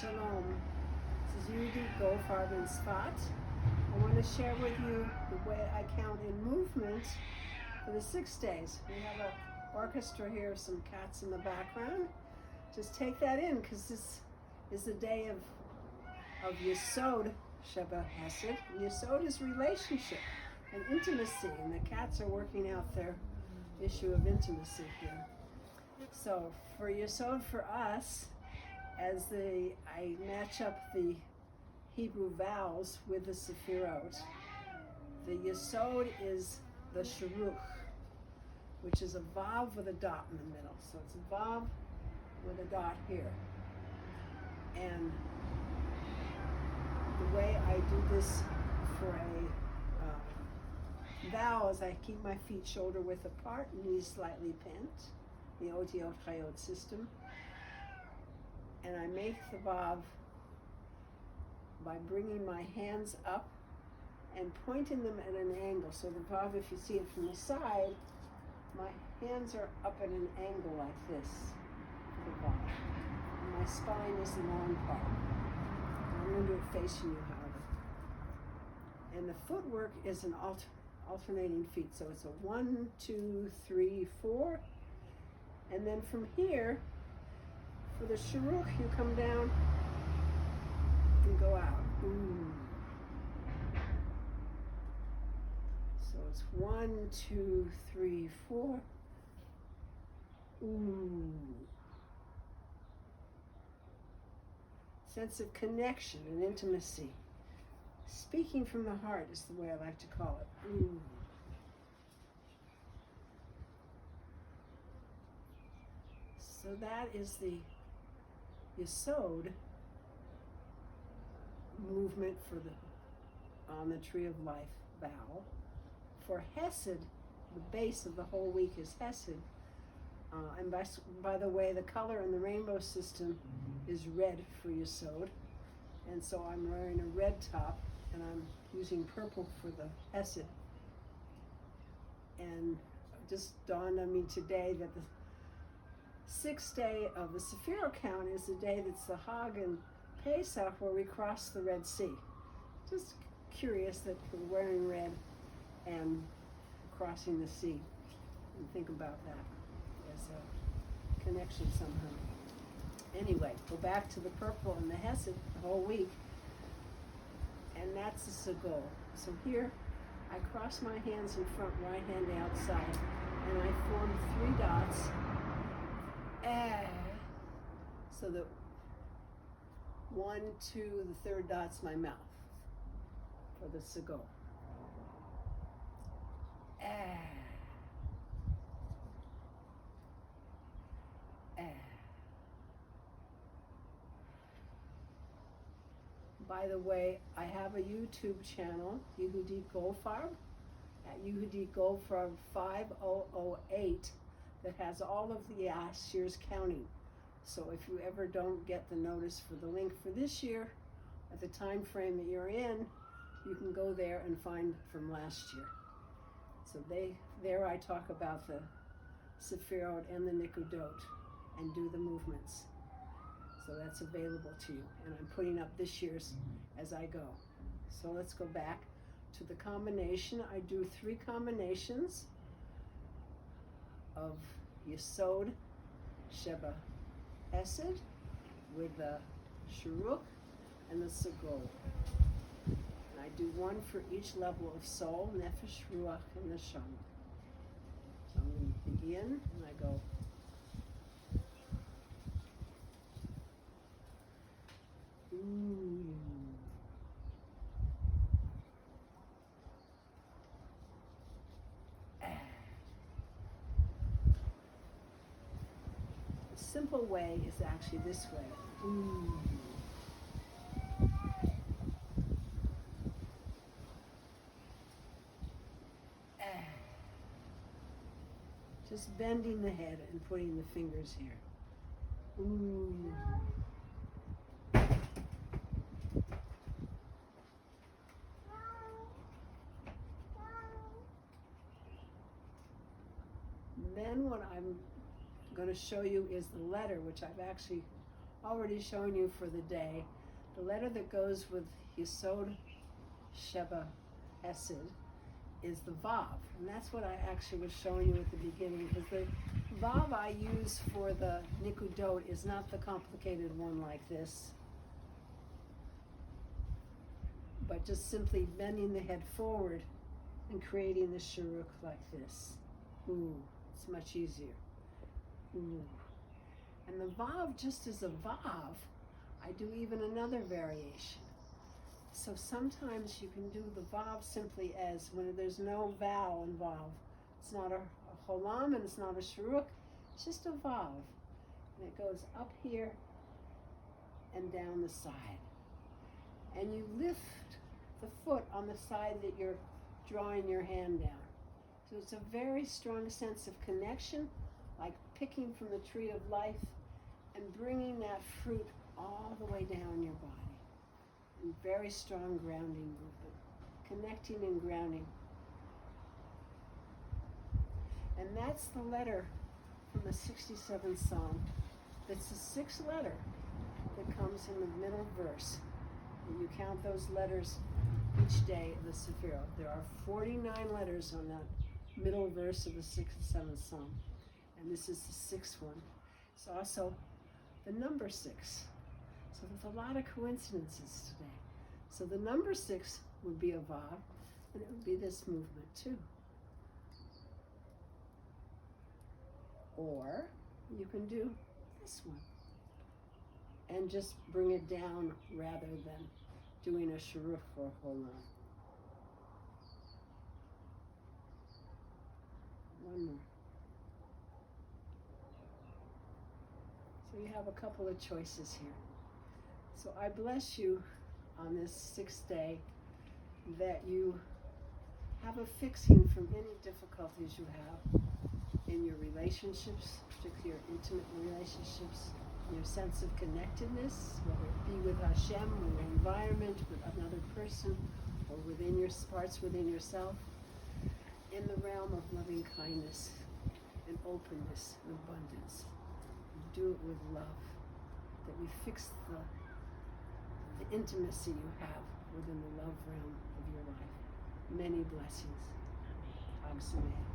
Shalom. This is Yehudit Goldfarb in Sfat. I want to share with you the way I count in movement for the 6 days. We have an orchestra here, some cats in the background. Just take that in, because this is the day of Yesod Sheba Hesed. And Yesod is relationship and intimacy, and the cats are working out their issue of intimacy here. So for Yesod, for us, as I match up the Hebrew vowels with the Sefirot, the Yesod is the Sharuch, which is a Vav with a dot in the middle. So it's a Vav with a dot here. And the way I do this for a vowel is I keep my feet shoulder width apart, knees slightly bent, the Otiot Chayot system. And I make the Vav by bringing my hands up and pointing them at an angle. So the Vav, if you see it from the side, my hands are up at an angle like this for the Vav. And my spine is the long part. I'm going to do it facing you, however. And the footwork is an alternating feet. So it's a 1, 2, 3, 4. And then from here, for the Sharuch, you come down and go out. Ooh. So it's 1, 2, 3, 4. Ooh. Sense of connection and intimacy. Speaking from the heart is the way I like to call it. Ooh. So that is the Yesod movement for on the Tree of Life vowel. For Hesed, the base of the whole week is Hesed. And by the way, the color in the rainbow system is red for Yesod. And so I'm wearing a red top, and I'm using purple for the Hesed. And it just dawned on me today that the 6th day of the Sephiro count is the day that's the Hag and Pesach, where we cross the Red Sea. Just curious that we're wearing red and crossing the sea. And think about that as a connection somehow. Anyway, go back to the purple and the Hesed the whole week. And that's the Segol. So here, I cross my hands in front, right hand outside, and I form 3 dots. So that 1, 2, the 3rd dot's my mouth for the Segol. By the way, I have a YouTube channel, Yehudit Goldfarb, at Yehudit Goldfarb 5008, that has all of the last year's counting. So if you ever don't get the notice for the link for this year, at the time frame that you're in, you can go there and find from last year. So there I talk about the Sefirot and the Nikudot and do the movements. So that's available to you. And I'm putting up this year's as I go. So let's go back to the combination. I do 3 combinations of Yesod Sheba Hesed with the Sharuch and the Segol. And I do 1 for each level of soul, Nefesh, Ruach, and Neshama. So I'm going to begin, and I go. Ooh. The simple way is actually this way. Ooh. Just bending the head and putting the fingers here. Ooh. Then what I'm going to show you is the letter, which I've actually already shown you for the day, the letter that goes with Yesod, Sheba, Hesed is the Vav. And that's what I actually was showing you at the beginning, because the Vav I use for the Nikudot is not the complicated one like this, but just simply bending the head forward and creating the shuruk like this. Ooh, it's much easier. Ooh. And the Vav, just as a Vav, I do even another variation. So sometimes you can do the Vav simply as when there's no vowel involved. It's not a cholam and it's not a shuruk, it's just a Vav. And it goes up here and down the side. And you lift the foot on the side that you're drawing your hand down. So it's a very strong sense of connection, like picking from the tree of life and bringing that fruit all the way down your body. And very strong grounding movement, connecting and grounding. And that's the letter from the 67th Psalm. It's the sixth letter that comes in the middle verse. And you count those letters each day of the Sephirah. There are 49 letters on that middle verse of the 67th Psalm. And this is the sixth one. It's also the number 6. So there's a lot of coincidences today. So the number 6 would be a Vav, and it would be this movement too. Or you can do this one and just bring it down rather than doing a shuruk or a cholam. One more. So you have a couple of choices here. So I bless you on this 6th day that you have a fixing from any difficulties you have in your relationships, particularly your intimate relationships, your sense of connectedness, whether it be with Hashem, with your environment, with another person, or within your parts within yourself, in the realm of loving kindness and openness and abundance. We do it with love, that we fix the intimacy you have within the love realm of your life. Many blessings. Hag Sameach.